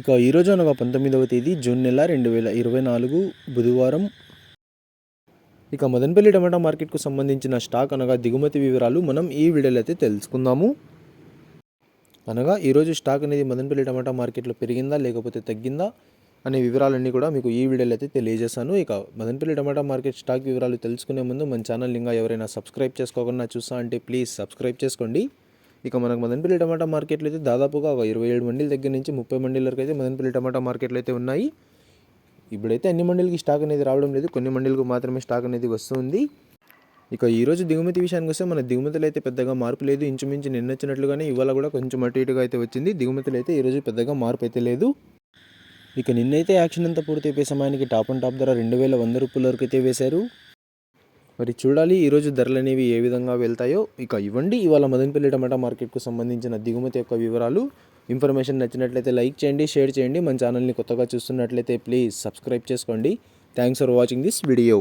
ఇక ఈరోజు అనగా 19వ తేదీ జూన్ నెల 2024 బుధవారం. ఇక మదనపల్లి టమాటా మార్కెట్కు సంబంధించిన స్టాక్ అనగా దిగుమతి వివరాలు మనం ఈ వీడియోలో అయితే తెలుసుకుందాము. అనగా ఈరోజు స్టాక్ అనేది మదనపల్లి టమాటా మార్కెట్లో పెరిగిందా లేకపోతే తగ్గిందా అనే వివరాలన్నీ కూడా మీకు ఈ వీడియోలో అయితే తెలియజేశాను. ఇక మదనపల్లి టమాటా మార్కెట్ స్టాక్ వివరాలు తెలుసుకునే ముందు మన ఛానల్ ఇంకా ఎవరైనా సబ్స్క్రైబ్ చేసుకోకుండా చూసా అంటే ప్లీజ్ సబ్స్క్రైబ్ చేసుకోండి. ఇక మనకు మదనపల్లి టమాటా మార్కెట్లో అయితే దాదాపుగా 27 మండీల దగ్గర నుంచి 30 మండీల వరకు అయితే మదనపల్లి టమాటా మార్కెట్లో అయితే ఉన్నాయి. ఇప్పుడైతే అన్ని మండీలకి స్టాక్ అనేది రావడం లేదు, కొన్ని మండీలకు మాత్రమే స్టాక్ అనేది వస్తుంది. ఇక ఈరోజు దిగుమతి విషయానికి వస్తే మన దిగుమతులు అయితే పెద్దగా మార్పు లేదు. ఇంచుమించు నిన్న వచ్చినట్లుగానే ఇవాళ కూడా కొంచెం అటు ఇటుగా అయితే వచ్చింది. దిగుమతులు అయితే ఈరోజు పెద్దగా మార్పు అయితే లేదు. ఇక నిన్నైతే యాక్షన్ అంతా పూర్తి అయిపోయే సమయానికి టాప్ అండ్ టాప్ ధర 2100 రూపాయల వరకు అయితే వేశారు. మరి చూడాలి ఈరోజు ధరలు అనేవి ఏ విధంగా వెళ్తాయో. ఇక ఇవ్వండి ఇవాళ మదనపల్లి టమాటా మార్కెట్కు సంబంధించిన దిగుమతి యొక్క వివరాలు. ఇన్ఫర్మేషన్ నచ్చినట్లయితే లైక్ చేయండి, షేర్ చేయండి. మన ఛానల్ని కొత్తగా చూస్తున్నట్లయితే ప్లీజ్ సబ్స్క్రైబ్ చేసుకోండి. Thanks for watching this video.